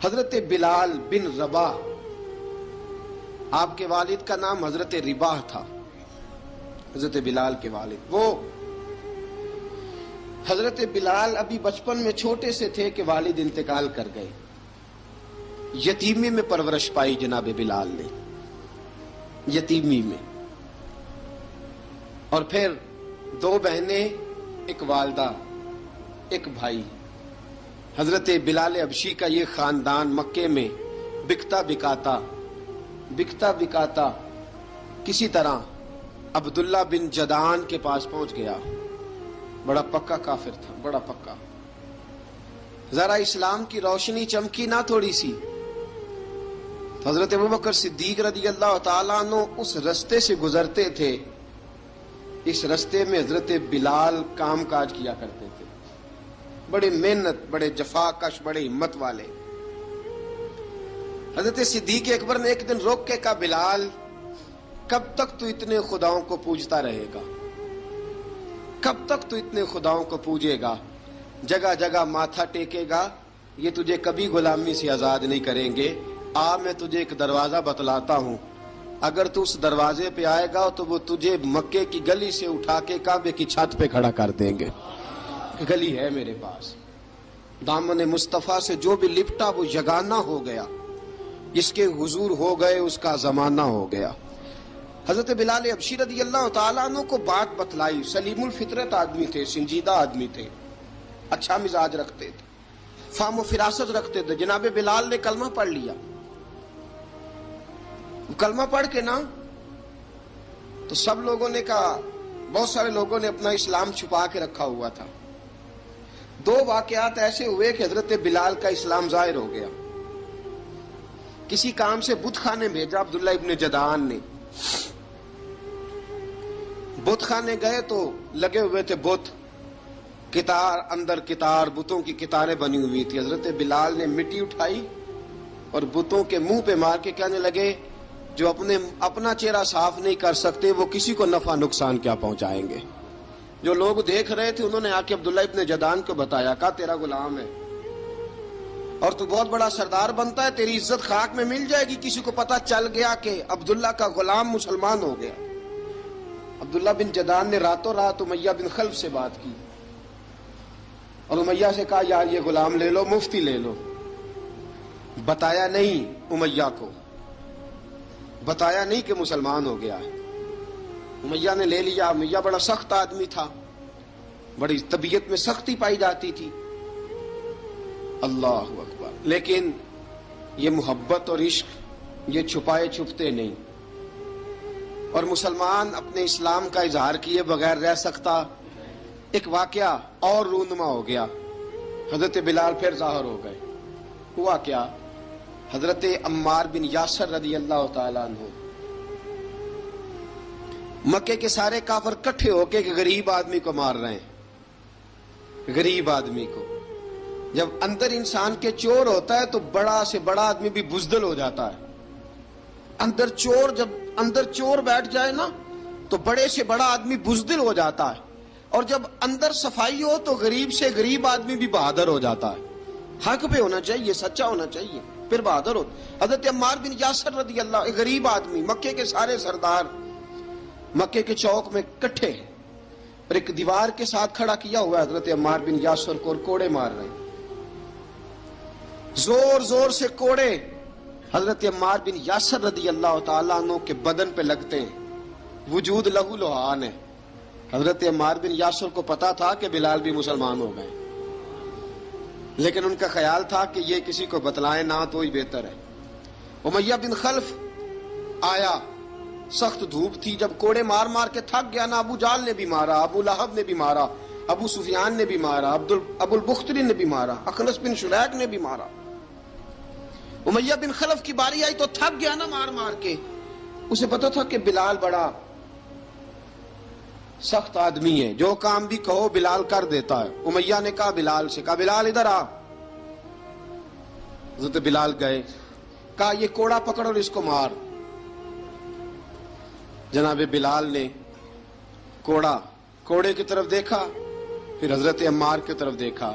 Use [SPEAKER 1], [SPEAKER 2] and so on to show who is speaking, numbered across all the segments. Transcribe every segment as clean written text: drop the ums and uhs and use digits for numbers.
[SPEAKER 1] حضرت بلال بن رباح، آپ کے والد کا نام حضرت رباح تھا، حضرت بلال کے والد۔ وہ حضرت بلال ابھی بچپن میں چھوٹے سے تھے کہ والد انتقال کر گئے، یتیمی میں پرورش پائی جناب بلال نے، یتیمی میں، اور پھر دو بہنیں، ایک والدہ، ایک بھائی۔ حضرت بلال حبشی کا یہ خاندان مکے میں بکتا بکاتا کسی طرح عبداللہ بن جدعان کے پاس پہنچ گیا۔ بڑا پکا کافر تھا، بڑا پکا۔ ذرا اسلام کی روشنی چمکی نہ تھوڑی سی، حضرت ابوبکر صدیق رضی اللہ تعالیٰ عنہ اس رستے سے گزرتے تھے، اس رستے میں حضرت بلال کام کاج کیا کرتے تھے، بڑے محنت، بڑے جفاکش، بڑے ہمت والے۔ حضرت صدیق اکبر نے ایک دن روک کے کہا، بلال کب تک تو اتنے خداؤں کو پوجتا رہے گا؟ کب تک تو اتنے خداؤں کو پوجے گا، جگہ جگہ ماتھا ٹیکے گا؟ یہ تجھے کبھی غلامی سے آزاد نہیں کریں گے۔ میں تجھے ایک دروازہ بتلاتا ہوں، اگر تو اس دروازے پہ آئے گا تو وہ تجھے مکے کی گلی سے اٹھا کے کعبے کی چھت پہ کھڑا کر دیں گے۔ گلی ہے میرے پاس، دامن مصطفیٰ سے جو بھی لپٹا وہ یگانہ ہو گیا، جس کے حضور ہو گئے اس کا زمانہ ہو گیا۔ حضرت بلال حبشی رضی اللہ تعالیٰ عنہ کو بات بتلائی، سلیم الفطرت آدمی تھے، سنجیدہ آدمی تھے، اچھا مزاج رکھتے تھے، فہم و فراست رکھتے تھے۔ جناب بلال نے کلمہ پڑھ لیا، کلمہ پڑھ کے نا تو سب لوگوں نے کہا، بہت سارے لوگوں نے اپنا اسلام چھپا کے رکھا ہوا تھا۔ دو واقعات ایسے ہوئے کہ حضرت بلال کا اسلام ظاہر ہو گیا۔ کسی کام سے بت خانے بھیجا عبداللہ ابن جدعان نے، بت خانے گئے تو لگے ہوئے تھے بت، کتار اندر کتار، بتوں کی کتاریں بنی ہوئی تھی۔ حضرت بلال نے مٹی اٹھائی اور بتوں کے منہ پہ مار کے کہنے لگے، جو اپنا چہرہ صاف نہیں کر سکتے وہ کسی کو نفع نقصان کیا پہنچائیں گے۔ جو لوگ دیکھ رہے تھے انہوں نے آ کے عبداللہ ابن جدعان کو بتایا، کہا تیرا غلام ہے اور تو بہت بڑا سردار بنتا ہے، تیری عزت خاک میں مل جائے گی کسی کو پتہ چل گیا کہ عبداللہ کا غلام مسلمان ہو گیا۔ عبداللہ بن جدعان نے راتوں رات امیہ بن خلف سے بات کی اور امیہ سے کہا، یار یہ غلام لے لو، مفتی لے لو۔ بتایا نہیں امیہ کو، بتایا نہیں کہ مسلمان ہو گیا ہے۔ امیہ نے لے لیا۔ امیہ بڑا سخت آدمی تھا، بڑی طبیعت میں سختی پائی جاتی تھی، اللہ اکبر، لیکن یہ محبت اور عشق یہ چھپائے چھپتے نہیں، اور مسلمان اپنے اسلام کا اظہار کیے بغیر رہ سکتا۔ ایک واقعہ اور رونما ہو گیا، حضرت بلال پھر ظاہر ہو گئے۔ ہوا کیا؟ حضرت عمار بن یاسر رضی اللہ تعالیٰ عنہ، مکے کے سارے کافر کٹھے ہو کے ایک غریب آدمی کو مار رہے ہیں، غریب آدمی کو۔ جب اندر انسان کے چور ہوتا ہے تو بڑا سے بڑا آدمی بھی بزدل ہو جاتا ہے۔ جب اندر چور بیٹھ جائے نا تو بڑے سے بڑا آدمی بزدل ہو جاتا ہے، اور جب اندر صفائی ہو تو غریب سے غریب آدمی بھی بہادر ہو جاتا ہے۔ حق پہ ہونا چاہیے، سچا ہونا چاہیے، پھر بہادر ہو۔ حضرت عمار بن یاسر رضی اللہ، ایک غریب آدمی، مکے کے سارے سردار مکے کے چوک میں کٹھے ہیں اور ایک دیوار کے ساتھ کھڑا کیا ہوا ہے حضرت عمار بن یاسر کو، اور کوڑے مار رہے ہیں، زور زور سے کوڑے حضرت عمار بن یاسر رضی اللہ تعالیٰ عنہ کے بدن پہ لگتے ہیں، وجود لہو لہان ہے۔ حضرت عمار بن یاسر کو پتا تھا کہ بلال بھی مسلمان ہو گئے، لیکن ان کا خیال تھا کہ یہ کسی کو بتلائیں نہ تو ہی بہتر ہے۔ امیہ بن خلف آیا، سخت دھوپ تھی، جب کوڑے مار مار کے تھک گیا نا، ابو جال نے بھی مارا، ابو لہب نے بھی مارا، ابو سفیان نے بھی مارا، ابو البختری نے بھی مارا، اخنس بن شریک نے بھی مارا۔ امیہ بن خلف کی باری آئی تو تھک گیا نا مار مار کے، اسے پتا تھا کہ بلال بڑا سخت آدمی ہے، جو کام بھی کہو بلال کر دیتا ہے۔ امیہ نے کہا بلال سے، کہا بلال ادھر آ۔ حضرت بلال گئے، کہا یہ کوڑا پکڑ اور اس کو مار۔ جناب بلال نے کوڑے کی طرف دیکھا، پھر حضرت عمار کی طرف دیکھا،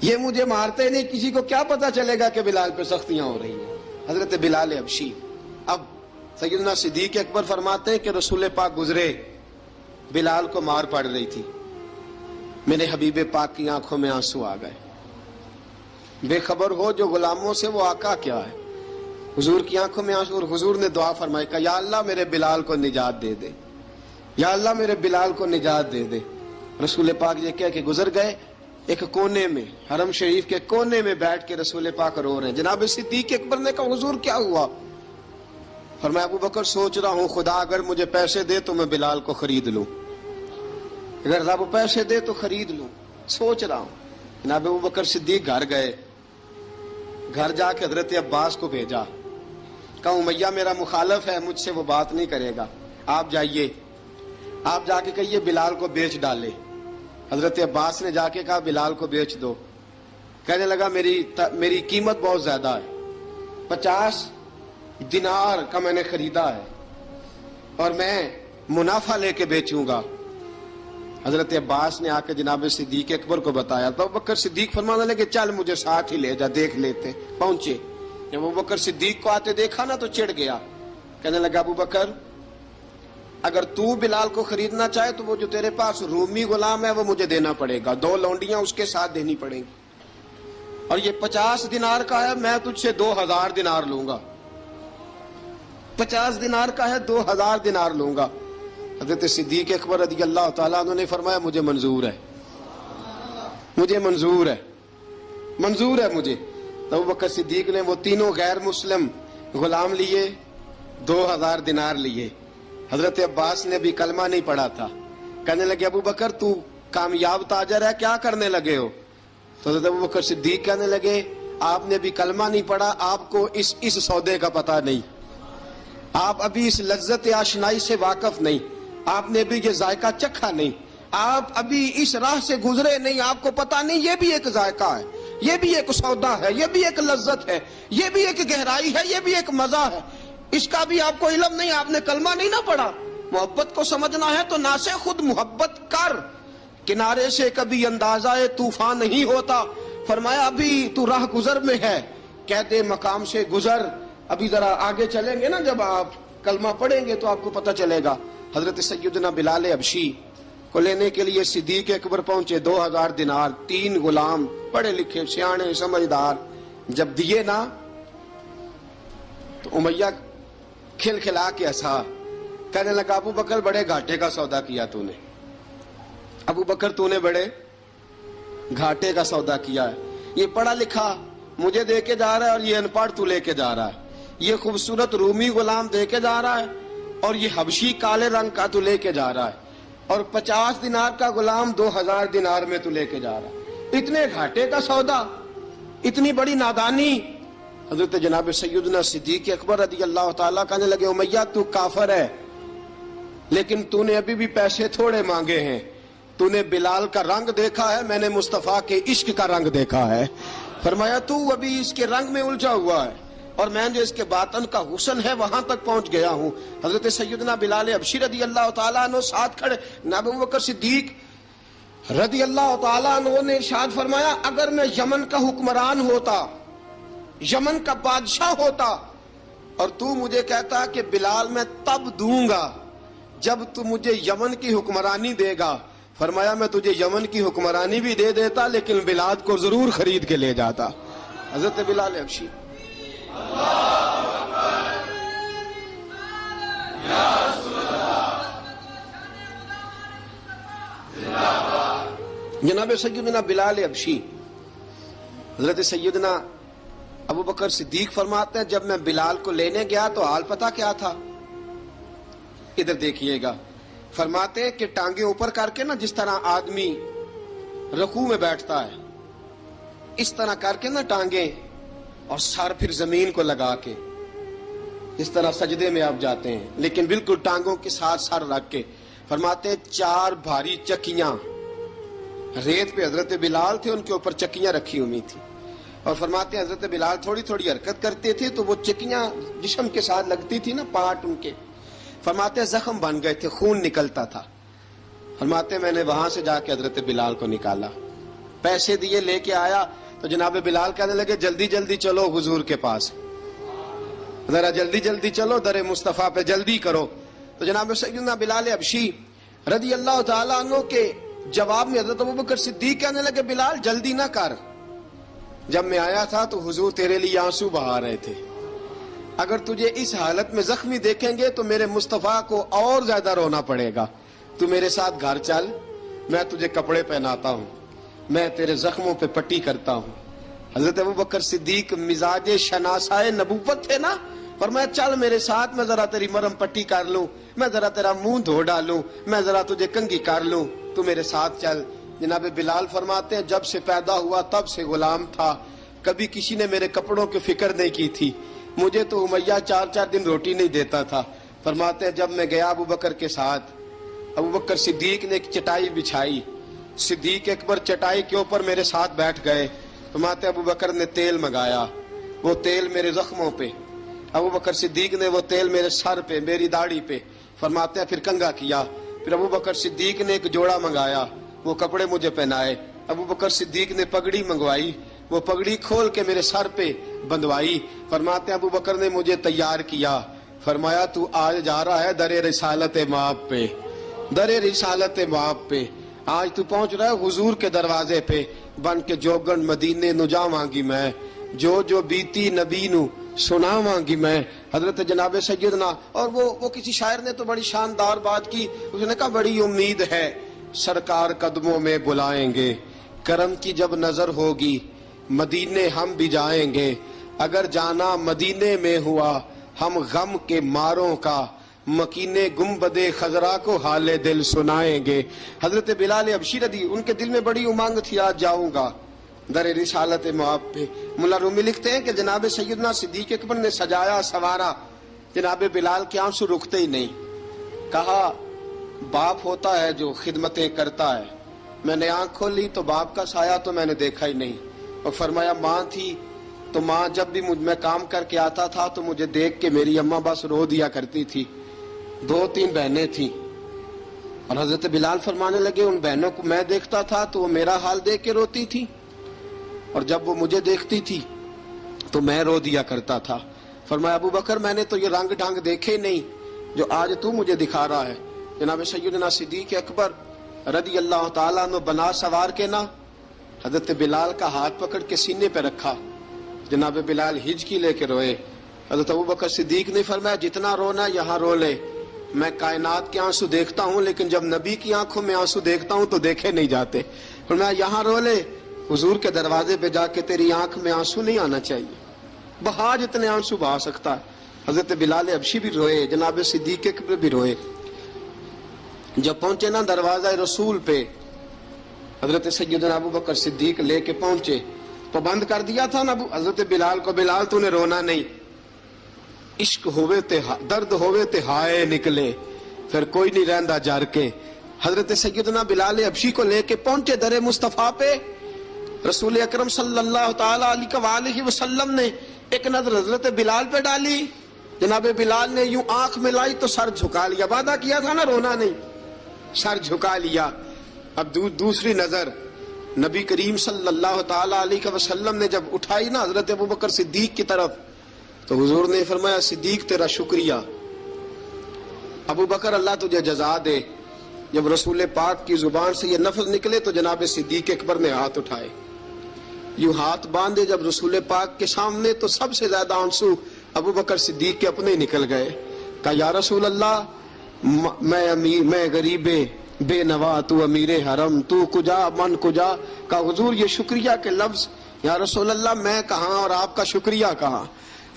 [SPEAKER 1] یہ مجھے مارتے نہیں، کسی کو کیا پتا چلے گا کہ بلال پہ سختیاں ہو رہی ہیں. حضرت بلال حبشی. اب سیدنا صدیق اکبر فرماتے ہیں کہ رسول پاک گزرے، بلال کو مار پڑ رہی تھی، میرے حبیب پاک کی آنکھوں میں آنسو آ گئے. بے خبر ہو جو غلاموں سے وہ آقا کیا ہے. حضور کی آنکھوں میں آنسو، اور حضور نے دعا فرمائی کہ یا اللہ میرے بلال کو نجات دے دے، یا اللہ میرے بلال کو نجات دے دے. رسول پاک یہ کہہ کے گزر گئے. ایک کونے میں، حرم شریف کے کونے میں بیٹھ کے رسول پاک رو رہے ہیں. جناب صدیق اکبر نے کہا حضور کیا ہوا؟ فرمایا ابو بکر سوچ رہا ہوں خدا اگر مجھے پیسے دے تو میں بلال کو خرید لوں، اگر رب پیسے دے تو خرید لوں، سوچ رہا ہوں. جناب ابو بکر صدیق گھر گئے، گھر جا کے حضرت عباس کو بھیجا، کہا امیہ میرا مخالف ہے، مجھ سے وہ بات نہیں کرے گا، آپ جائیے، آپ جا کے کہیے بلال کو بیچ ڈالے. حضرت عباس نے جا کے کہا بلال کو بیچ دو. کہنے لگا میری قیمت بہت زیادہ ہے، 50 دینار کا میں نے خریدا ہے اور میں منافع لے کے بیچوں گا. حضرت عباس نے آ کے جناب صدیق اکبر کو بتایا تو ابو بکر صدیق فرمانے لگے چل مجھے ساتھ ہی لے جا دیکھ لیتے. پہنچے، جب ابو بکر صدیق کو آتے دیکھا نا تو چڑ گیا. کہنے لگا ابو بکر اگر تو بلال کو خریدنا چاہے تو وہ جو تیرے پاس رومی غلام ہے وہ مجھے دینا پڑے گا، 2 لونڈیاں اس کے ساتھ دینی پڑیں گی، اور یہ 50 دینار کا ہے، میں تجھ سے 2000 دینار لوں گا. 50 دینار کا ہے، 2000 دینار لوں گا. حضرت صدیق اکبر رضی اللہ تعالیٰ عنہ نے فرمایا مجھے منظور ہے، مجھے منظور ہے، منظور ہے مجھے. تو ابو بکر صدیق نے وہ تینوں غیر مسلم غلام لیے، 2000 دینار لیے. حضرت عباس نے بھی کلمہ نہیں پڑھا تھا. کہنے لگے ابو بکر تو کامیاب تاجر ہے، کیا کرنے لگے ہو؟ تو حضرت ابو بکر صدیق کہنے لگے آپ نے بھی کلمہ نہیں پڑھا، آپ کو اس سودے کا پتہ نہیں، آپ ابھی اس لذت آشنائی سے واقف نہیں، آپ نے بھی یہ ذائقہ چکھا نہیں، آپ ابھی اس راہ سے گزرے نہیں، آپ کو پتہ نہیں یہ بھی ایک ذائقہ ہے، یہ بھی ایک سودا ہے، یہ بھی ایک لذت ہے، یہ بھی ایک گہرائی ہے، یہ بھی ایک مزہ ہے، اس کا بھی آپ کو علم نہیں، آپ نے کلمہ نہیں نہ پڑھا. محبت کو سمجھنا ہے تو نہ سے خود محبت کر، کنارے سے کبھی اندازہ طوفان نہیں ہوتا. فرمایا ابھی تو راہ گزر میں ہے، کہہ دے مقام سے گزر. ابھی ذرا آگے چلیں گے نا، جب آپ کلمہ پڑھیں گے تو آپ کو پتہ چلے گا. حضرت سیدنا بلال حبشی کو لینے کے لیے صدیق اکبر پہنچے، 2000 دینار، 3 غلام پڑھے لکھے سیانے سمجھدار. جب دیے نا تو امیہ کھل کھلا کے ہنسا. کہنے لگا ابو بکر بڑے گھاٹے کا سودا کیا تو نے، ابو بکر تو نے بڑے گھاٹے کا سودا کیا ہے. یہ پڑھا لکھا مجھے دے کے جا رہا ہے اور یہ ان پڑھ تو لے کے جا رہا ہے، یہ خوبصورت رومی غلام دے کے جا رہا ہے اور یہ حبشی کالے رنگ کا تو لے کے جا رہا ہے، اور 50 دینار کا غلام 2000 دینار میں تو لے کے جا رہا ہے. اتنے گھاٹے کا سودا، اتنی بڑی نادانی. حضرت جناب سیدنا صدیق اکبر رضی اللہ تعالیٰ کہنے لگے امیہ تو کافر ہے، لیکن تو نے ابھی بھی پیسے تھوڑے مانگے ہیں، تو نے بلال کا رنگ دیکھا ہے، میں نے مصطفیٰ کے عشق کا رنگ دیکھا ہے. فرمایا تو ابھی اس کے رنگ میں الجھا ہوا ہے اور میں جو اس کے باطن کا حسن ہے وہاں تک پہنچ گیا ہوں. حضرت سیدنا بلال حبشی رضی اللہ تعالیٰ عنہ ساتھ کھڑے. جناب ابو بکر صدیق رضی اللہ تعالیٰ عنہ نے ارشاد فرمایا اگر میں یمن کا حکمران ہوتا، یمن کا بادشاہ ہوتا، اور تو مجھے کہتا کہ بلال میں تب دوں گا جب تو مجھے یمن کی حکمرانی دے گا، فرمایا میں تجھے یمن کی حکمرانی بھی دے دیتا لیکن بلال کو ضرور خرید کے لے جاتا. حضرت بلال حبشی. جناب سیدنا بلال حبشی. حضرت سیدنا ابو بکر صدیق فرماتے ہیں جب میں بلال کو لینے گیا تو حال پتہ کیا تھا؟ ادھر دیکھیے گا. فرماتے ہیں کہ ٹانگیں اوپر کر کے نا، جس طرح آدمی رکوع میں بیٹھتا ہے اس طرح کر کے نا ٹانگیں، اور سر پھر زمین کو لگا کے اس طرح سجدے میں آپ جاتے ہیں، لیکن بالکل ٹانگوں کے ساتھ سر رکھ کے. فرماتے ہیں 4 بھاری چکیاں ریت پہ حضرت بلال تھے، ان کے اوپر چکیاں رکھی ہوئی تھی، اور فرماتے ہیں حضرت بلال تھوڑی تھوڑی حرکت کرتے تھے تو وہ چکیاں جسم کے ساتھ لگتی تھی نا، پارٹ ان کے. فرماتے ہیں زخم بن گئے تھے، خون نکلتا تھا. فرماتے ہیں میں نے وہاں سے جا کے حضرت بلال کو نکالا. پیسے دیے لے کے آیا تو جناب بلال کہنے لگے جلدی جلدی چلو حضور کے پاس، ذرا جلدی جلدی چلو، در مصطفیٰ پہ جلدی کرو۔ تو جناب سیدنا بلال حبشی رضی اللہ تعالیٰ عنہ کے جواب میں حضرت ابوبکر صدیق کہنے لگے بلال جلدی نہ کر، جب میں آیا تھا تو حضور تیرے لیے آنسو بہا رہے تھے، اگر تجھے اس حالت میں زخمی دیکھیں گے تو میرے مصطفیٰ کو اور زیادہ رونا پڑے گا، تو میرے ساتھ گھر چل، میں تجھے کپڑے پہناتا ہوں، میں تیرے زخموں پہ پٹی کرتا ہوں۔ حضرت ابوبکر صدیق مزاج شناسائے نبوت تھے نا، فرمایا چل میرے ساتھ، میں ذرا تیری مرہم پٹی کر لوں، میں ذرا تیرا منہ دھو ڈالوں، میں ذرا تجھے کنگھی کر لوں، تو میرے ساتھ چل۔ جناب بلال فرماتے ہیں جب سے پیدا ہوا تب سے غلام تھا، کبھی کسی نے میرے کپڑوں کی فکر نہیں کی تھی، مجھے تو امیہ 4 دن روٹی نہیں دیتا تھا۔ فرماتے ہیں جب میں گیا ابوبکر کے ساتھ، ابوبکر صدیق نے ایک چٹائی بچھائی، صدیق اکبر چٹائی کے اوپر میرے ساتھ بیٹھ گئے۔ فرماتے ابوبکر نے تیل منگایا، وہ تیل میرے زخموں پہ، ابوبکر صدیق نے وہ تیل میرے سر پہ، میری داڑھی پہ، فرماتے ہیں پھر کنگھا کیا، پھر ابوبکر صدیق نے ایک جوڑا منگایا، وہ کپڑے مجھے پہنائے، ابوبکر صدیق نے پگڑی منگوائی، وہ پگڑی کھول کے میرے سر پہ بندھوائی۔ فرماتے ہیں ابوبکر نے مجھے تیار کیا، فرمایا تو آج جا رہا ہے در رسالت مآب پہ، در رسالت مآب پہ، آج تو پہنچ رہا ہے حضور کے دروازے پہ، بن کے جوگن مدینے نو جاواں گی میں، جو بیتی نبی نو سناواں گی میں۔ حضرت جناب سیدنا، اور وہ کسی شاعر نے تو بڑی شاندار بات کی، اس نے کہا بڑی امید ہے سرکار قدموں میں بلائیں گے، کرم کی جب نظر ہوگی مدینے ہم بھی جائیں گے، اگر جانا مدینے میں ہوا ہم غم کے ماروں کا، مکینے گنبد خضرا کو حال دل سنائیں گے۔ حضرت بلال حبشی رضی ان کے دل میں بڑی امنگ تھی آج جاؤں گا در رسالت مآب پہ۔ ملا رومی لکھتے ہیں کہ جناب سیدنا صدیق اکبر نے سجایا سوارا، جناب بلال کے آنسو رکتے ہی نہیں، کہا باپ ہوتا ہے جو خدمتیں کرتا ہے، میں نے آنکھ کھولی تو باپ کا سایہ تو میں نے دیکھا ہی نہیں، اور فرمایا ماں تھی تو ماں جب بھی میں کام کر کے آتا تھا تو مجھے دیکھ کے میری اماں بس رو دیا کرتی تھی، 2-3 بہنیں تھیں، اور حضرت بلال فرمانے لگے ان بہنوں کو میں دیکھتا تھا تو وہ میرا حال دیکھ کے روتی تھی، اور جب وہ مجھے دیکھتی تھی تو میں رو دیا کرتا تھا۔ فرمایا ابوبکر میں نے تو یہ رنگ ڈھنگ دیکھے نہیں جو آج تو مجھے دکھا رہا ہے۔ جناب سیدنا صدیق اکبر رضی اللہ تعالیٰ عنہ بنا سوار کے نا حضرت بلال کا ہاتھ پکڑ کے سینے پہ رکھا، جناب بلال ہچکی لے کے روئے۔ حضرت ابوبکر صدیق نے فرمایا جتنا رونا یہاں رو لے، میں کائنات کے آنسو دیکھتا ہوں لیکن جب نبی کی آنکھوں میں آنسو دیکھتا ہوں تو دیکھے نہیں جاتے، فرمایا یہاں رو لے، حضور کے دروازے پہ جا کے تیری آنکھ میں آنسو نہیں آنا چاہیے، بہا جتنے آنسو بہا سکتا ہے۔ حضرت بلال حبشی بھی روئے، جناب صدیق اکبر بھی روئے۔ جب پہنچے نا دروازہ رسول پہ، حضرت سیدنا ابوبکر صدیق لے کے پہنچے تو بند کر دیا تھا نا حضرت بلال کو، بلال تو نے رونا نہیں، عشق ہوئے تے درد ہوئے تے ہائے نکلے، پھر کوئی نہیں رہندا جر کے۔ حضرت سیدنا بلال حبشی کو لے کے پہنچے در مصطفیٰ پہ، رسول اکرم صلی اللہ تعالی علیہ وسلم نے ایک نظر حضرت بلال پہ ڈالی، جناب بلال نے یوں آنکھ ملائی تو سر جھکا لیا، وعدہ کیا تھا نا رونا نہیں، سر جھکا لیا۔ اب دوسری نظر نبی کریم صلی اللہ تعالی علیہ وسلم نے جب اٹھائی نا حضرت ابوبکر صدیق کی طرف تو حضور نے فرمایا صدیق تیرا شکریہ، ابوبکر اللہ تجھے جزا دے۔ جب رسول پاک کی زبان سے یہ لفظ نکلے تو جناب صدیق اکبر نے ہاتھ اٹھائے، یوں ہاتھ باندھے جب رسول پاک کے سامنے تو سب سے زیادہ آنسو ابوبکر صدیق کے اپنے نکل گئے۔ کہا یا رسول اللہ میں غریب بے نوا، تو امیر حرم، تو کجا من کجا۔ کہا حضور یہ شکریہ کے لفظ، یا رسول اللہ میں کہاں اور آپ کا شکریہ کہاں۔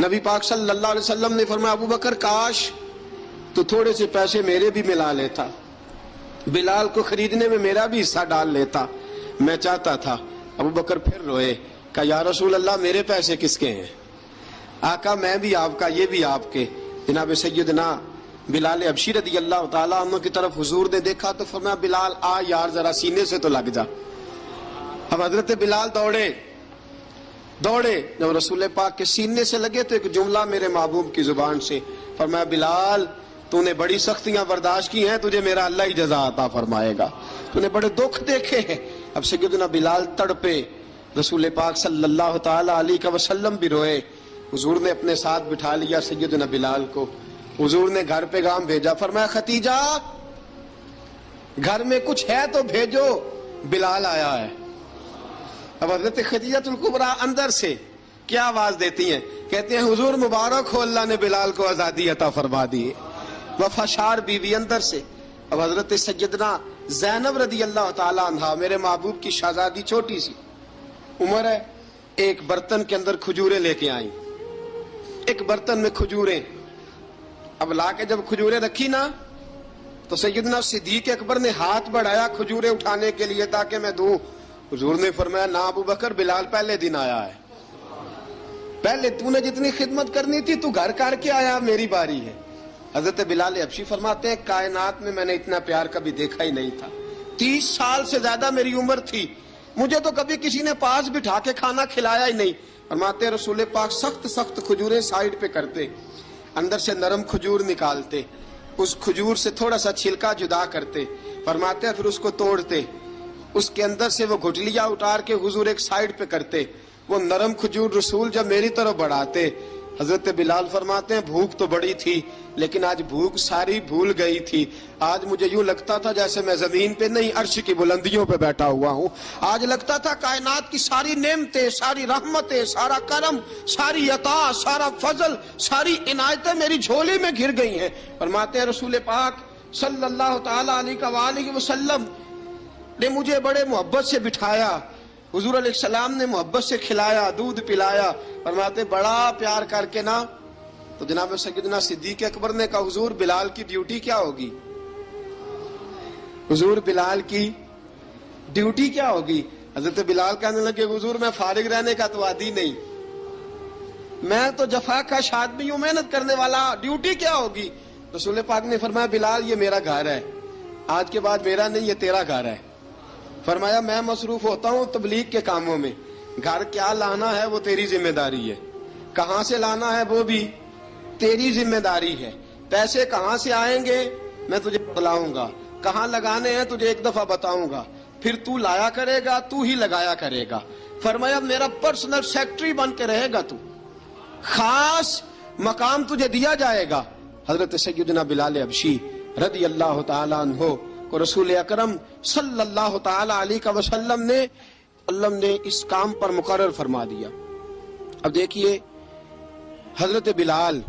[SPEAKER 1] نبی پاک صلی اللہ علیہ وسلم نے فرمایا ابوبکر کاش تو تھوڑے سے پیسے میرے بھی ملا لیتا، بلال کو خریدنے میں میرا بھی حصہ ڈال لیتا، میں چاہتا تھا۔ ابوبکر پھر روئے، کہا یا رسول اللہ میرے پیسے کس کے ہیں؟ آقا میں بھی آپ کا، یہ بھی آپ کے۔ جناب سیدنا بلال حبشی رضی اللہ تعالیٰ عنہ کی طرف حضور نے دیکھا تو فرمایا بلال آ یار ذرا سینے سے تو لگ جا۔ اب حضرت بلال دوڑے، جب رسول پاک کے سینے سے لگے تو ایک جملہ میرے محبوب کی زبان سے، فرمایا بلال تو نے بڑی سختیاں برداشت کی ہیں، تجھے میرا اللہ ہی جزا عطا فرمائے گا، تو نے بڑے دکھ دیکھے ہیں۔ اب سیدنا بلال تڑپے، رسول پاک صلی اللہ تعالی علیہ وسلم بھی روئے. حضور نے اپنے ساتھ بٹھا لیا سیدنا بلال کو. حضور نے گھر پیغام بھیجا، فرمایا ختیجہ گھر میں کچھ ہے تو بھیجو، بلال آیا ہے. اب حضرت خدیجہ الکبریٰ اندر سے کیا آواز دیتی ہیں؟ کہتے ہیں حضور مبارک ہو، اللہ نے بلال کو آزادی عطا فرما دی. وفاشار بیوی اندر سے. اب حضرت سیدنا زینب رضی اللہ تعالی عنہا، میرے محبوب کی شہزادی، چھوٹی سی عمر ہے، ایک برتن کے اندر کھجوریں لے کے آئیں. ایک برتن میں کھجوریں. اب لا کے جب کھجوریں رکھی نا تو سیدنا صدیق اکبر نے ہاتھ بڑھایا کھجوریں اٹھانے کے لیے تاکہ میں دوں. حضور نے فرمایا نہ ابو بکر، بلال پہلے دن آیا ہے، پہلے تو نے جتنی خدمت کرنی تھی تو گھر کر کے آیا، میری باری ہے. حضرت بلال حبشی فرماتے ہیں کائنات میں نے اتنا پیار کبھی دیکھا ہی نہیں تھا. 30 سال سے زیادہ میری عمر تھی، مجھے تو کبھی کسی نے پاس بٹھا کے کھانا کھلایا ہی نہیں. فرماتے ہیں رسول پاک سخت سخت کھجوریں سائیڈ پہ کرتے، اندر سے نرم کھجور نکالتے، اس کھجور سے تھوڑا سا چھلکا جدا کرتے. فرماتے ہیں پھر اس کو توڑتے، اس کے اندر سے وہ گھٹلیاں اتار کے حضور ایک سائیڈ پہ کرتے. وہ نرم کھجور رسول جب میری طرف بڑھاتے، حضرت بلال فرماتے ہیں بھوک تو بڑی تھی لیکن آج بھوک ساری بھول گئی تھی. آج مجھے یوں لگتا تھا جیسے میں زمین پہ نہیں عرش کی بلندیوں پہ بیٹھا ہوا ہوں. آج لگتا تھا کائنات کی ساری نعمتیں، ساری رحمتیں، سارا کرم، ساری عطا، سارا فضل، ساری عنایتیں میری جھولی میں گر گئی ہیں. فرماتے ہیں رسول پاک صلی اللہ تعالی علیہ وسلم نے مجھے بڑے محبت سے بٹھایا، حضور علیہ السلام نے محبت سے کھلایا، دودھ پلایا. فرماتے بڑا پیار کر کے نا تو جناب سیدنا صدیق اکبر نے کہا حضور بلال کی ڈیوٹی کیا ہوگی؟ حضور بلال کی ڈیوٹی کیا ہوگی؟ حضرت بلال کہنے لگے حضور میں فارغ رہنے کا تو عادی نہیں، میں تو جفا کش آدمی ہوں، محنت کرنے والا، ڈیوٹی کیا ہوگی؟ رسول پاک نے فرمایا بلال یہ میرا گھر ہے، آج کے بعد میرا نہیں، یہ تیرا گھر ہے. فرمایا میں مصروف ہوتا ہوں تبلیغ کے کاموں میں، گھر کیا لانا ہے وہ تیری ذمہ داری ہے، کہاں سے لانا ہے وہ بھی تیری ذمہ داری ہے، پیسے کہاں سے آئیں گے میں تجھے بتلاؤں گا، کہاں لگانے ہیں تجھے ایک دفعہ بتاؤں گا، پھر تو لایا کرے گا، تو ہی لگایا کرے گا. فرمایا میرا پرسنل سیکٹری بن کے رہے گا، تو خاص مقام تجھے دیا جائے گا. حضرت سیدنا بلال حبشی رضی اللہ تعالی عنہ کو رسول اکرم صلی اللہ تعالی علیہ وسلم نے اس کام پر مقرر فرما دیا. اب دیکھیے حضرت بلال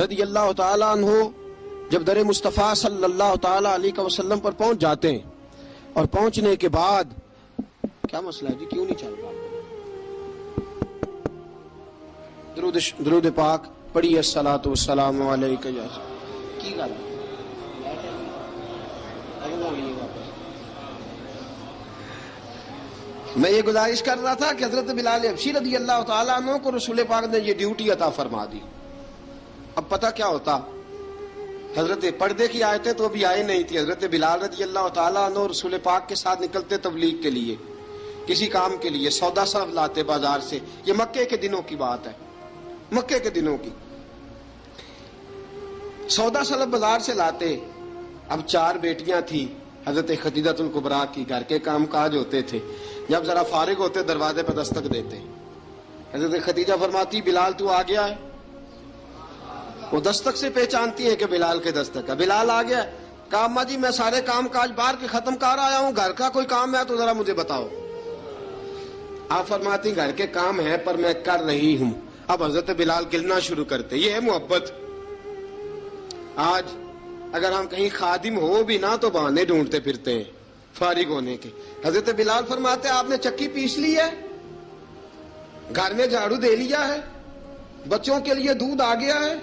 [SPEAKER 1] رضی اللہ تعالی عنہ جب در مصطفیٰ صلی اللہ تعالی علیہ وسلم پر پہنچ جاتے ہیں اور پہنچنے کے بعد کیا مسئلہ ہے جی، کیوں نہیں چل رہا؟ درود پاک پڑھیے الصلاۃ والسلام علیک یا کی گل میں یہ گزارش کر رہا تھا کہ حضرت بلال حبشی رضی اللہ تعالیٰ عنہ کو رسول پاک نے یہ ڈیوٹی عطا فرما دی. اب پتہ کیا ہوتا، حضرت پردے کی آیتیں تو ابھی آئی نہیں تھی. حضرت بلال رضی اللہ تعالیٰ عنہ رسول پاک کے ساتھ نکلتے تبلیغ کے لیے، کسی کام کے لیے، سودا صرف لاتے بازار سے. یہ مکے کے دنوں کی بات ہے، مکے کے دنوں کی. سودا صرف بازار سے لاتے. اب 4 بیٹیاں تھیں حضرت خدیجہ الکبریٰ کی، گھر کے کام کاج ہوتے تھے. جب ذرا فارغ ہوتے دروازے پہ دستک دیتے. حضرت خدیجہ فرماتی بلال تو آ گیا ہے. وہ دستک سے پہچانتی ہیں کہ بلال کے دستک ہے. بلال آ گیا. کہا اماں جی میں سارے کام کاج باہر کے ختم کر آیا ہوں، گھر کا کوئی کام ہے تو ذرا مجھے بتاؤ. آپ فرماتی گھر کے کام ہے پر میں کر رہی ہوں. اب حضرت بلال گلنا شروع کرتے. یہ ہے محبت. آج اگر ہم کہیں خادم ہو بھی نہ تو بہانے ڈھونڈتے پھرتے ہیں فارغ ہونے کے. حضرت بلال فرماتے آپ نے چکی پیس لی ہے، گھر میں جھاڑو دے لیا ہے، بچوں کے لیے دودھ آ گیا ہے،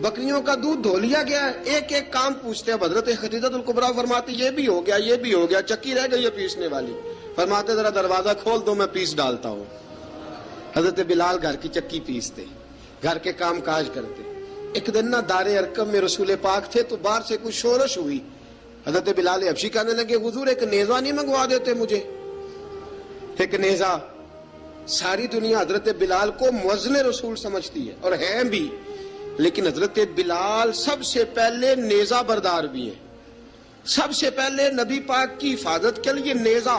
[SPEAKER 1] بکریوں کا دودھ دھو لیا گیا ہے. ایک ایک کام پوچھتے ہیں. حضرت خدیجہ الکبریٰ فرماتی یہ بھی ہو گیا، یہ بھی ہو گیا، چکی رہ گئی ہے پیسنے والی. فرماتے ذرا دروازہ کھول دو میں پیس ڈالتا ہوں. حضرت بلال گھر کی چکی پیستے، گھر کے کام کاج کرتے. ایک دن نہ دار ارقم میں رسول پاک تھے تو باہر سے کچھ شورش ہوئی. حضرت بلال حبشی کہنے لگے حضور ایک نیزہ نہیں منگوا دیتے مجھے؟ ایک نیزہ. ساری دنیا حضرت بلال کو مؤذن رسول سمجھتی ہے اور ہیں بھی، لیکن حضرت بلال سب سے پہلے نیزہ بردار بھی ہیں. سب سے پہلے نبی پاک کی حفاظت کے لیے نیزہ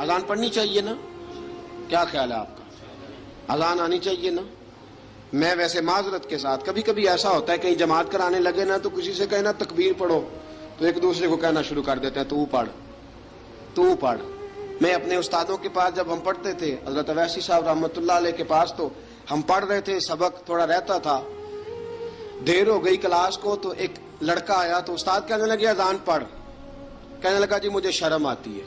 [SPEAKER 1] اذان پڑھنی چاہیے نا؟ کیا خیال ہے آپ کا؟ اذان آنی چاہیے نا؟ میں ویسے معذرت کے ساتھ کبھی کبھی ایسا ہوتا ہے کہیں جماعت کرانے لگے نا تو کسی سے کہنا تکبیر پڑھو تو ایک دوسرے کو کہنا شروع کر دیتے ہیں تو پڑھ. میں اپنے استادوں کے پاس جب ہم پڑھتے تھے حضرت اویسی صاحب رحمۃ اللہ علیہ کے پاس تو ہم پڑھ رہے تھے, سبق تھوڑا رہتا تھا, دیر ہو گئی کلاس کو تو ایک لڑکا آیا تو استاد کہنے لگے اذان پڑھ. کہنے لگا جی مجھے شرم آتی ہے.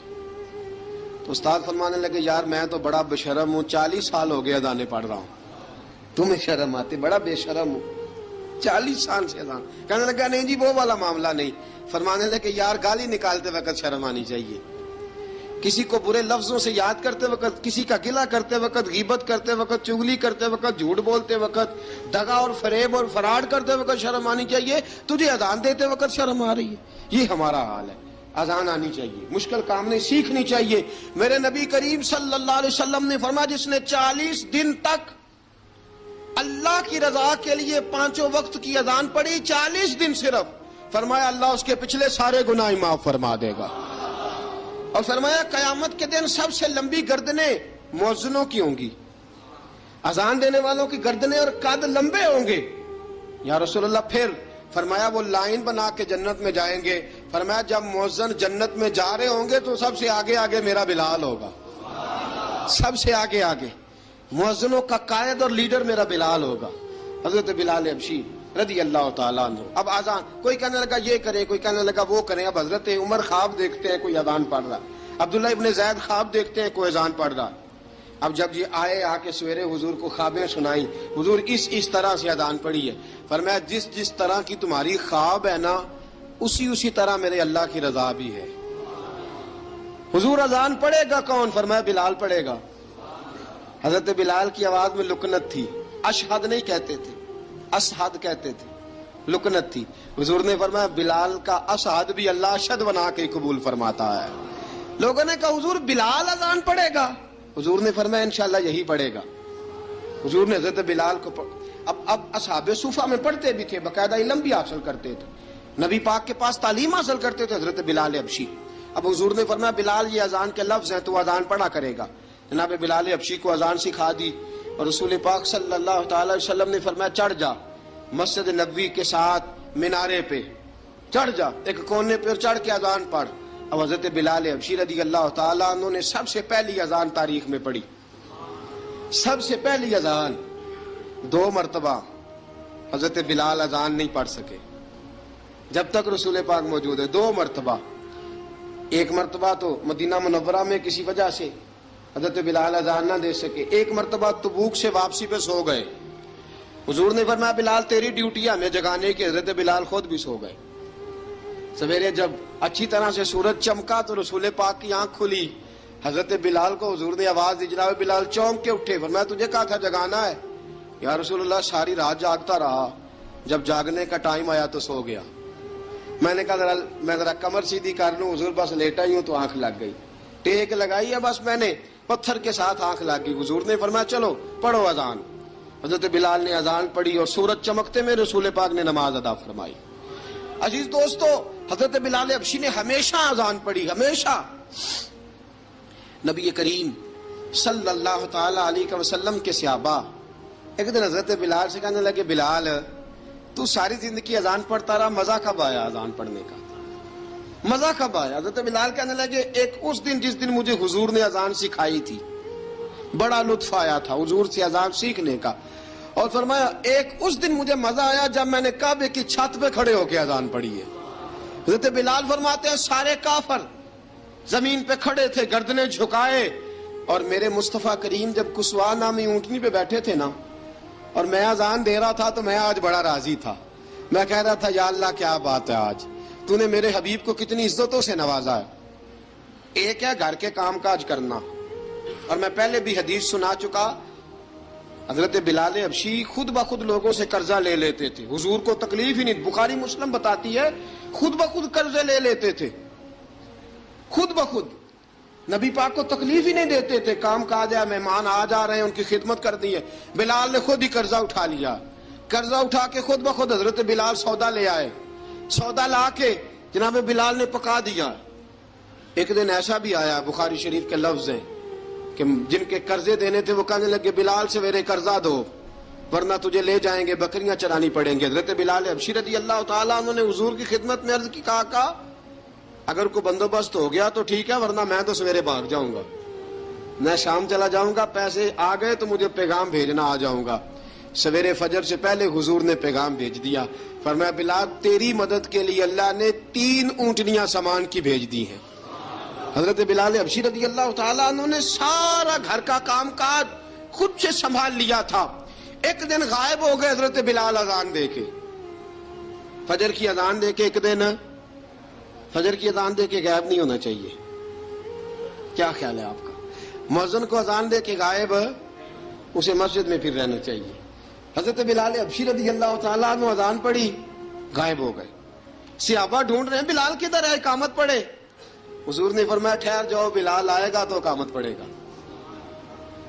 [SPEAKER 1] تو استاد فرمانے لگے یار میں تو بڑا بے شرم ہوں, 40 سال ہو گئے اذانیں پڑھ رہا ہوں, تمہیں شرم آتی؟ بڑا بے شرم ہوں 40 سال سے اذان. کہنے لگا نہیں جی وہ والا معاملہ نہیں. فرمانے لگے یار گالی نکالتے وقت شرم آنی چاہیے, کسی کو برے لفظوں سے یاد کرتے وقت, کسی کا گلہ کرتے وقت, غیبت کرتے وقت, چغلی کرتے وقت, جھوٹ بولتے وقت, دغا اور فریب اور فراڈ کرتے وقت شرم آنی چاہیے. تجھے اذان دیتے وقت شرم آ رہی ہے. یہ ہمارا حال ہے. اذان آنی چاہیے, مشکل کام نہیں, سیکھنی چاہیے. میرے نبی کریم صلی اللہ علیہ وسلم نے فرمایا جس نے 40 دن تک اللہ کی رضا کے لیے 5 وقت کی اذان پڑھی, 40 دن صرف, فرمایا اللہ اس کے پچھلے سارے گناہ معاف فرما دے گا. اور فرمایا قیامت کے دن سب سے لمبی گردنیں مؤذنوں کی ہوں گی, اذان دینے والوں کی گردنیں اور قد لمبے ہوں گے. یا رسول اللہ پھر؟ فرمایا وہ لائن بنا کے جنت میں جائیں گے. فرمایا جب مؤذن جنت میں جا رہے ہوں گے تو سب سے آگے آگے میرا بلال ہوگا, سب سے آگے آگے مؤذنوں کا قائد اور لیڈر میرا بلال ہوگا, حضرت بلال حبشی رضی اللہ تعالیٰ عنہ. اب اذان کوئی کہنے لگا یہ کرے, کوئی کہنے لگا وہ کرے. اب حضرت عمر خواب دیکھتے ہیں کوئی اذان پڑھ رہا, عبداللہ ابن زید خواب دیکھتے ہیں کوئی اذان پڑھ رہا. اب جب یہ آئے آ کے سویرے حضور کو خوابیں سنائیں, حضور اس طرح سے اذان پڑھی ہے. فرمایا جس طرح کی تمہاری خواب ہے نا اسی طرح میرے اللہ کی رضا بھی ہے. حضور اذان پڑھے گا کون؟ فرمایا بلال پڑھے گا. حضرت بلال کی آواز میں لکنت تھی, اشہد نہیں کہتے تھے, اشہد کہتے تھے, لکنت تھی. حضور نے فرمایا بلال کا اشہد بھی اللہ اشہد بنا کے قبول فرماتا ہے. لوگوں نے کہا حضور بلال اذان پڑھے گا؟ حضور نے فرمایا انشاءاللہ یہی پڑھے گا. حضور نے حضرت بلال کو اب اصحاب صوفہ میں پڑھتے بھی تھے, باقاعدہ علم بھی حاصل کرتے تھے, نبی پاک کے پاس تعلیم حاصل کرتے تھے, حضرت بلال حبشی. اب حضور نے فرمایا بلال یہ اذان کے لفظ ہیں تو اذان پڑھا کرے گا. جناب بلال حبشی کو اذان سکھا دی اور رسول پاک صلی اللہ تعالی وسلم نے فرمایا چڑھ جا مسجد نبوی کے ساتھ مینارے پہ, چڑھ جا ایک کونے پہ اور چڑھ کے اذان پڑھ. اب حضرت بلال حبشی رضی اللہ تعالیٰ عنہ نے سب سے پہلی اذان تاریخ میں پڑھی, سب سے پہلی اذان. 2 مرتبہ حضرت بلال اذان نہیں پڑھ سکے جب تک رسول پاک موجود ہے. 2 مرتبہ, ایک مرتبہ تو مدینہ منورہ میں کسی وجہ سے حضرت بلال اذان نہ دے سکے, ایک مرتبہ تبوک سے واپسی پہ سو گئے. حضور نے فرمایا بلال تیری ڈیوٹی ہے ہمیں جگانے کی. حضرت بلال خود بھی سو گئے. سویرے جب اچھی طرح سے سورج چمکا تو رسول پاک کی آنکھ کھلی. حضرت بلال کو حضور نے آواز دی, جناب بلال چونک کے اٹھے. فرمایا تجھے کہا تھا جگانا ہے. یا رسول اللہ ساری رات جاگتا رہا, جب جاگنے کا ٹائم آیا تو سو گیا. میں نے کہا میں ذرا کمر سیدھی کر لوں. حضور بس لیٹا ہی ہوں تو آنکھ لگ گئی, ٹیک لگائی ہے بس میں نے, پتھر کے ساتھ آنکھ لگ گئی. حضور نے فرمایا چلو پڑھو اذان. حضرت بلال نے اذان پڑھی اور سورج چمکتے میں رسول پاک نے نماز ادا فرمائی. عزیز دوستو حضرت بلال حبشی نے ہمیشہ اذان پڑھی, ہمیشہ. نبی کریم صلی اللہ تعالی علیہ وسلم کے صحابہ ایک دن حضرت بلال سے کہنے لگے بلال تو ساری زندگی اذان پڑھتا رہا, مزہ کب آیا اذان پڑھنے کا, مزہ کب آیا؟ حضرت بلال کہنے لگے ایک اس دن جس دن مجھے حضور نے اذان سکھائی تھی بڑا لطف آیا تھا حضور سے اذان سیکھنے کا. اور فرمایا ایک اس دن مجھے مزہ آیا جب میں نے کعبے کی چھت پہ کھڑے ہو کے اذان پڑھی ہے. حضرت بلال فرماتے ہیں سارے کافر زمین پہ کھڑے تھے گردنیں جھکائے, اور میرے مصطفیٰ کریم جب کسوا نامی اونٹنی پہ بیٹھے تھے نا اور میں اذان دے رہا تھا تو میں آج بڑا راضی تھا. میں کہہ رہا تھا یا اللہ کیا بات ہے, آج تو نے میرے حبیب کو کتنی عزتوں سے نوازا ہے. ایک ہے گھر کے کام کاج کرنا, اور میں پہلے بھی حدیث سنا چکا, حضرت بلال حبشی خود بخود لوگوں سے قرضہ لے لیتے تھے, حضور کو تکلیف ہی نہیں. بخاری مسلم بتاتی ہے خود بخود قرضے لے لیتے تھے, خود بخود. نبی پاک کو تکلیف ہی نہیں دیتے تھے, کام کاج ہے, مہمان آ جا رہے ہیں ان کی خدمت کر دی ہے. بلال نے خود ہی قرضہ اٹھا لیا, قرضہ اٹھا کے خود بخود حضرت بلال سودا لے آئے, سودا لا کے جناب بلال نے پکا دیا. ایک دن ایسا بھی آیا، بخاری شریف کے لفظ ہیں کہ جن کے قرضے دینے تھے وہ کہنے لگے بلال سویرے قرضہ دو ورنہ تجھے لے جائیں گے، بکریاں چرانی پڑیں گے۔ حضرت بلال حبشی رضی اللہ تعالیٰ عنہ نے حضور کی خدمت میں عرض کی، کہا اگر کوئی بندوبست ہو گیا تو ٹھیک ہے، ورنہ میں تو سویرے بھاگ جاؤں گا، میں شام چلا جاؤں گا، پیسے آ گئے تو مجھے پیغام بھیجنا، آ جاؤں گا۔ سویرے فجر سے پہلے حضور نے پیغام بھیج دیا، فرمایا بلال تیری مدد کے لیے اللہ نے 3 اونٹنیاں سامان کی بھیج دی ہیں۔ حضرت بلال حبشی رضی اللہ تعالیٰ عنہ نے سارا گھر کا کام کاج خود سے سنبھال لیا تھا۔ ایک دن غائب ہو گئے حضرت بلال اذان دے کے، فجر کی اذان دے کے، ایک دن فجر کی اذان دے کے غائب نہیں ہونا چاہیے، کیا خیال ہے آپ کا؟ مؤذن کو اذان دے کے غائب، اسے مسجد میں پھر رہنا چاہیے۔ حضرت بلال حبشی رضی اللہ تعالیٰ عنہ اذان پڑھی، غائب ہو گئے، صحابہ ڈھونڈ رہے ہیں بلال کدھر ہے، اقامت پڑھے۔ حضور نے فرمایا ٹھہر جاؤ، بلال آئے گا تو اقامت پڑھے گا،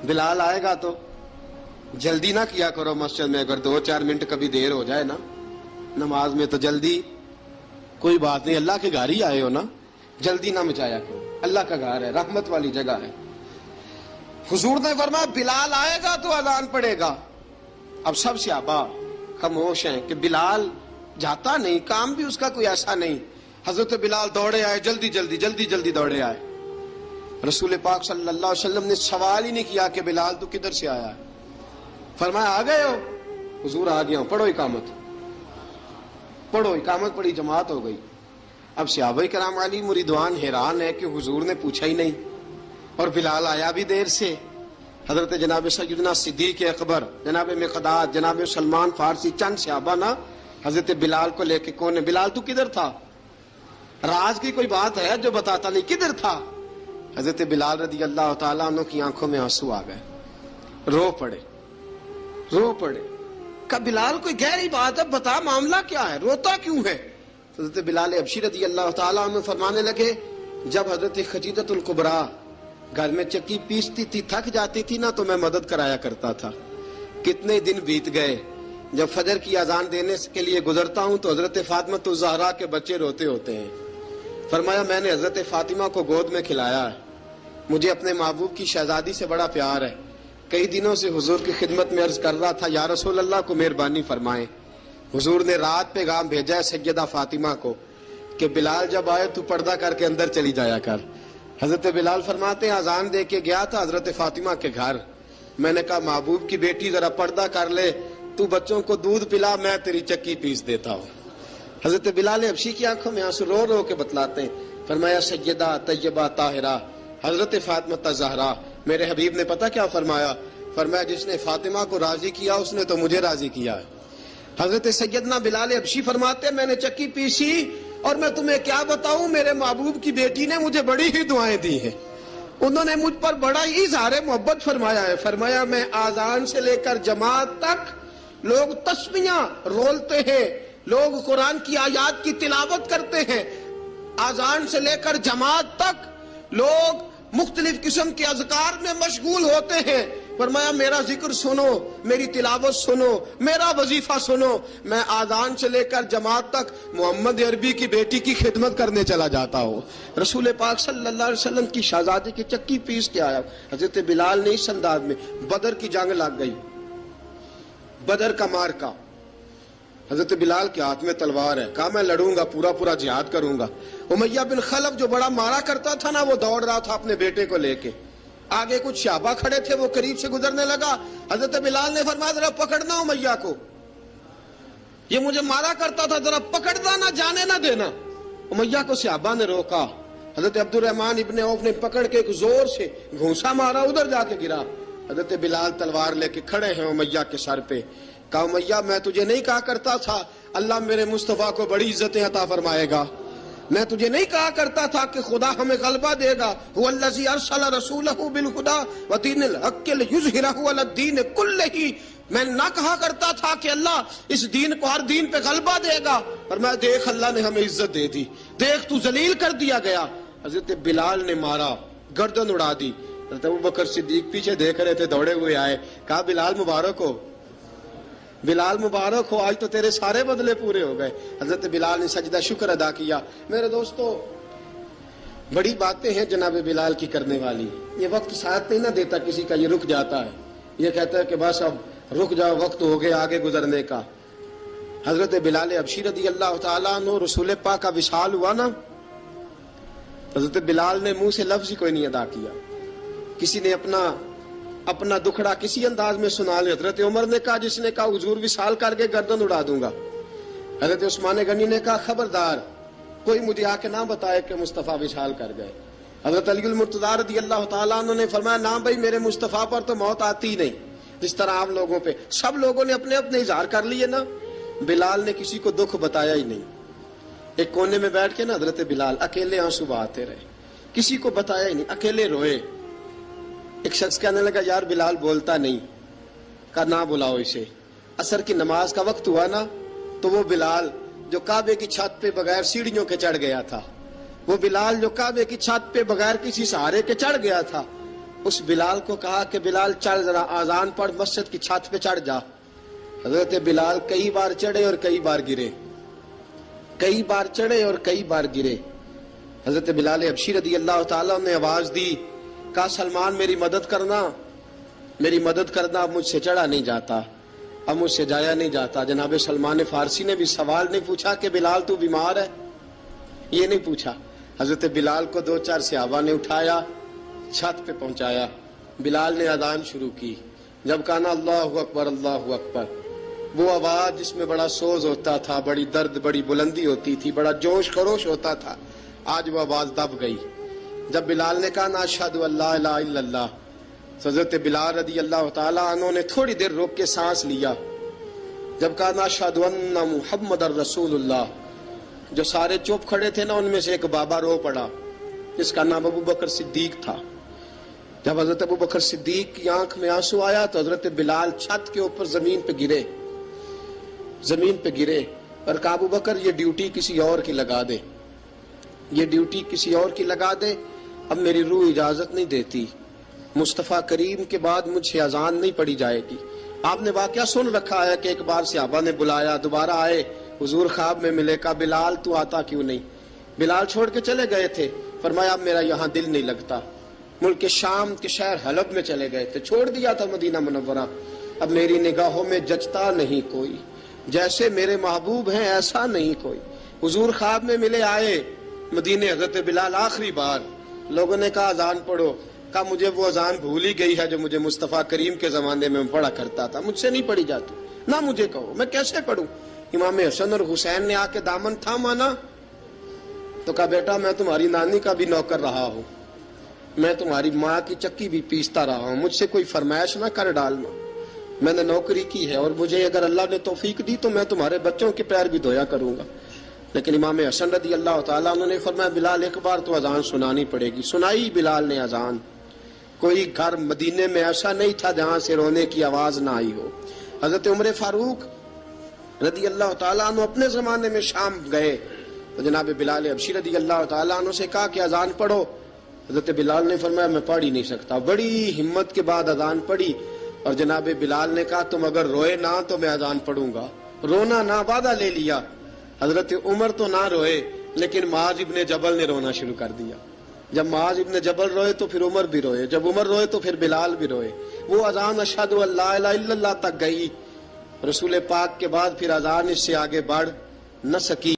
[SPEAKER 1] بلال آئے گا تو جلدی نہ کیا کرو مسجد میں، اگر 2-4 منٹ کبھی دیر ہو جائے نا نماز میں تو جلدی کوئی بات نہیں، اللہ کے گھر ہی آئے ہو نا، جلدی نہ مچایا کرو، اللہ کا گھر ہے، رحمت والی جگہ ہے۔ حضور نے فرمایا بلال آئے گا تو اذان پڑے گا۔ اب سب صحابہ خاموش ہیں کہ بلال جاتا نہیں، کام بھی اس کا کوئی ایسا نہیں۔ حضرت بلال دوڑے آئے، جلدی دوڑے آئے۔ رسول پاک صلی اللہ علیہ وسلم نے سوال ہی نہیں کیا کہ بلال تو کدھر سے آیا ہے، فرمایا آ گئے ہو؟ حضور آ گیا ہوں، پڑھو اقامت پڑھی، جماعت ہو گئی۔ اب صحابہ کرام علی مریدوان حیران ہے کہ حضور نے پوچھا ہی نہیں اور بلال آیا بھی دیر سے۔ حضرت جناب سیدنا صدیق اکبر، جناب مقداد، جناب سلمان فارسی، چند صحابہ نا حضرت بلال کو لے کے، کون ہے بلال تو کدھر تھا؟ راز کی کوئی بات ہے جو بتاتا نہیں، کدھر تھا؟ حضرت بلال رضی اللہ تعالیٰ عنہ کی آنکھوں میں آنسو آ گئے، رو پڑے۔ کہ بلال کوئی گہری بات ہے، بتا معاملہ کیا ہے، روتا کیوں ہے؟ حضرت بلال حبشی رضی اللہ تعالیٰ عنہ فرمانے لگے جب حضرت خدیجہ الکبریٰ گھر میں چکی پیستی تھی، تھک جاتی تھی نا تو میں مدد کرایا کرتا تھا۔ کتنے دن بیت گئے، جب فجر کی اذان دینے کے لیے گزرتا ہوں تو حضرت فاطمہ الزہرا کے بچے روتے ہوتے ہیں۔ فرمایا میں نے حضرت فاطمہ کو گود میں کھلایا ہے، مجھے اپنے محبوب کی شہزادی سے بڑا پیار ہے۔ کئی دنوں سے حضور کی خدمت میں عرض کر رہا تھا یا رسول اللہ کو مہربانی فرمائیں۔ حضور نے رات پیغام بھیجا ہے سیدہ فاطمہ کو کہ بلال جب آئے تو پردہ کر کے اندر چلی جایا کر۔ حضرت بلال فرماتے ہیں اذان دے کے گیا تھا حضرت فاطمہ کے گھر، میں نے کہا محبوب کی بیٹی ذرا پردہ کر لے، تو بچوں کو دودھ پلا، میں تیری چکی پیس دیتا ہوں۔ حضرت بلال حبشی کی آنکھوں میں آنسو رو رو کے بتلاتے ہیں، فرمایا سیدہ طیبہ طاہرہ حضرت فاطمہ الزہرا، میرے حبیب نے پتہ کیا فرمایا؟ فرمایا جس نے فاطمہ کو راضی کیا اس نے تو مجھے راضی کیا ہے۔ حضرت سیدنا بلال حبشی فرماتے ہیں میں نے چکی پیسی اور میں تمہیں کیا بتاؤں، میرے محبوب کی بیٹی نے مجھے بڑی ہی دعائیں دی ہیں، انہوں نے مجھ پر بڑا ہی اظہار محبت فرمایا ہے۔ فرمایا میں آذان سے لے کر جماعت تک لوگ تسبیحاں رولتے ہیں، لوگ قرآن کی آیات کی تلاوت کرتے ہیں، آذان سے لے کر جماعت تک لوگ مختلف قسم کے اذکار میں مشغول ہوتے ہیں۔ فرمایا میرا ذکر سنو، میری تلاوت سنو، میرا وظیفہ سنو، میں آذان سے لے کر جماعت تک محمد عربی کی بیٹی کی خدمت کرنے چلا جاتا ہوں۔ رسول پاک صلی اللہ علیہ وسلم کی شہزادی کی چکی پیس کے آیا۔ حضرت بلال نے اس انداز میں، بدر کی جنگ لگ گئی، بدر کا مارکا، حضرت بلال کے ہاتھ میں تلوار ہے، کہا میں لڑوں گا، پورا جہاد کروں گا۔ امیہ بن خلف جو بڑا مارا کرتا تھا نا، وہ دوڑ رہا تھا اپنے بیٹے کو لے کے، آگے کچھ صحابہ کھڑے تھے، وہ قریب سے گزرنے لگا، حضرت بلال نے فرمایا ذرا پکڑنا امیہ کو، یہ مجھے مارا کرتا تھا، ذرا پکڑنا، نہ جانے نہ دینا۔ امیہ کو صحابہ نے روکا، حضرت عبد الرحمن ابن عوف نے پکڑ کے ایک زور سے گھونسا مارا، ادھر جا کے گرا۔ حضرت بلال تلوار لے کے کھڑے ہیں امیہ کے سر پہ۔ کہا امیہ میں تجھے نہیں کہا کرتا تھا اللہ میرے مصطفیٰ کو بڑی عزتیں عطا فرمائے گا؟ میں تجھے نہیں کہا کرتا تھا کہ خدا ہمیں غلبہ دے گا؟ هو الذی ارسل رسولہ بالہدی ودین الحق لیظہرہ علی الدین کلہ، میں نہ کہا کرتا تھا کہ اللہ اس دین کو ہر دین پہ غلبہ دے گا، پر میں دیکھ اللہ نے ہمیں عزت دے دی، دیکھ تو ذلیل کر دیا گیا۔ حضرت بلال نے مارا، گردن اڑا دی۔ حضرت ابوبکر صدیق پیچھے دیکھ رہے تھے، دوڑے ہوئے آئے، کہا بلال مبارک ہو، بلال مبارک ہو، آج تو تیرے سارے بدلے پورے ہو گئے۔ حضرت بلال نے سجدہ شکر ادا کیا۔ میرے دوستو بڑی باتیں ہیں جناب بلال کی کرنے والی. یہ وقت ساتھ نہیں نہ دیتا کسی کا, یہ رک جاتا ہے, یہ کہتا ہے کہ بس اب رک جاؤ, وقت ہو گیا آگے گزرنے کا. حضرت بلال حبشی رضی اللہ تعالیٰ عنہ, رسول پاک کا وصال ہوا نا, حضرت بلال نے منہ سے لفظ ہی کوئی نہیں ادا کیا. کسی نے اپنا دکھڑا کسی انداز میں سنا لیا. حضرت عمر نے کہا, جس نے کہا حضور وصال کر کے گردن اڑا دوں گا. حضرت عثمان غنی نے کہا خبردار کوئی مجھے آ کے نہ بتائے کہ مصطفیٰ وصال کر گئے. حضرت علی المرتضیٰ رضی اللہ تعالیٰ عنہ نے فرمایا نہ بھائی, میرے مصطفیٰ پر تو موت آتی ہی نہیں, جس طرح عام لوگوں پہ. سب لوگوں نے اپنے اپنے اظہار کر لیے نا, بلال نے کسی کو دکھ بتایا ہی نہیں. ایک کونے میں بیٹھ کے نا حضرت بلال اکیلے آنسو بہاتے رہے, کسی کو بتایا ہی نہیں, اکیلے روئے. ایک شخص کہنے لگا یار بلال بولتا نہیں. کہا نہ بلاؤ اسے. عصر کی نماز کا وقت ہوا نا, تو وہ بلال جو کعبے کی چھت پہ بغیر سیڑھیوں کے چڑھ گیا تھا, وہ بلال جو کعبے کی چھت پہ بغیر کسی سہارے کے چڑھ گیا تھا, اس بلال کو کہا کہ بلال چڑھ ذرا, آذان پڑھ, مسجد کی چھت پہ چڑھ جا. حضرت بلال کئی بار چڑھے اور کئی بار گرے, کئی بار چڑھے اور کئی بار گرے. حضرت بلال حبشی رضی اللہ تعالیٰ نے آواز دی, کہا سلمان میری مدد کرنا, میری مدد کرنا, اب مجھ سے چڑھا نہیں جاتا, اب مجھ سے جایا نہیں جاتا. جناب سلمان فارسی نے بھی سوال نہیں پوچھا کہ بلال تو بیمار ہے, یہ نہیں پوچھا. حضرت بلال کو 2-4 صحابہ نے اٹھایا, چھت پہ پہنچایا. بلال نے اذان شروع کی. جب کہا نا اللہ اکبر اللہ اکبر, وہ آواز جس میں بڑا سوز ہوتا تھا, بڑی درد, بڑی بلندی ہوتی تھی, بڑا جوش خروش ہوتا تھا, آج وہ آواز دب گئی. جب بلال نے کہا نا اشہد ان لا الہ الا اللہ, حضرت بلال رضی اللہ تعالیٰ عنہ نے تھوڑی دیر روک کے سانس لیا. جب کہا نا اشہد ان محمد الرسول اللہ, جو سارے چپ کھڑے تھے نا ان میں سے ایک بابا رو پڑا, جس کا نام ابو بکر صدیق تھا. جب حضرت ابو بکر صدیق کی آنکھ میں آنسو آیا تو حضرت بلال چھت کے اوپر زمین پہ گرے, زمین پہ گرے اور کہا ابو بکر یہ ڈیوٹی کسی اور کی لگا دے, یہ ڈیوٹی کسی اور کی لگا دے, اب میری روح اجازت نہیں دیتی, مصطفیٰ کریم کے بعد مجھ سے اذان نہیں پڑی جائے گی. آپ نے واقعہ سن رکھا ہے کہ ایک بار صحابہ نے بلایا, دوبارہ آئے, حضور خواب میں ملے, کہا بلال تو آتا کیوں نہیں. بلال چھوڑ کے چلے گئے تھے, فرمایا اب میرا یہاں دل نہیں لگتا. ملک شام کے شہر حلب میں چلے گئے تھے, چھوڑ دیا تھا مدینہ منورہ, اب میری نگاہوں میں جچتا نہیں کوئی, جیسے میرے محبوب ہیں ایسا نہیں کوئی. حضور خواب میں ملے, آئے مدینے. حضرت بلال آخری بار, لوگوں نے کہا اذان پڑھو, کہا مجھے وہ اذان بھول ہی گئی ہے جو مجھے مصطفیٰ کریم کے زمانے میں پڑھا کرتا تھا, مجھ سے نہیں پڑھی جاتی, نہ مجھے کہو, میں کیسے پڑھوں. امام حسن اور حسین نے آ کے دامن تھاما نا, تو کہا بیٹا میں تمہاری نانی کا بھی نوکر رہا ہوں, میں تمہاری ماں کی چکی بھی پیستا رہا ہوں, مجھ سے کوئی فرمائش نہ کر ڈالنا, میں نے نوکری کی ہے, اور مجھے اگر اللہ نے توفیق دی تو میں تمہارے بچوں کے پیر بھی دھویا کروں گا. لیکن امام حسن رضی اللہ تعالیٰ عنہ نے فرمایا بلال ایک بار تو اذان سنانی پڑے گی. سنائی بلال نے اذان. کوئی گھر مدینے میں ایسا نہیں تھا جہاں سے رونے کی آواز نہ آئی ہو. حضرت عمر فاروق رضی اللہ تعالیٰ عنہ اپنے زمانے میں شام گئے تو جناب بلال حبشی رضی اللہ تعالیٰ عنہ سے کہا کہ اذان پڑھو. حضرت بلال نے فرمایا میں پڑھ ہی نہیں سکتا. بڑی ہمت کے بعد اذان پڑھی, اور جناب بلال نے کہا تم اگر روئے نہ تو میں اذان پڑھوں گا. رونا نہ, وعدہ لے لیا. حضرت عمر تو نہ روئے, لیکن معاذ ابن جبل نے رونا شروع کر دیا. جب معاذ ابن جبل روئے تو پھر عمر بھی روئے, جب عمر روئے تو پھر بلال بھی روئے. وہ اذان اشہد ان لا الہ الا اللہ تک گئی. رسول پاک کے بعد پھر اذان اس سے آگے بڑھ نہ سکی.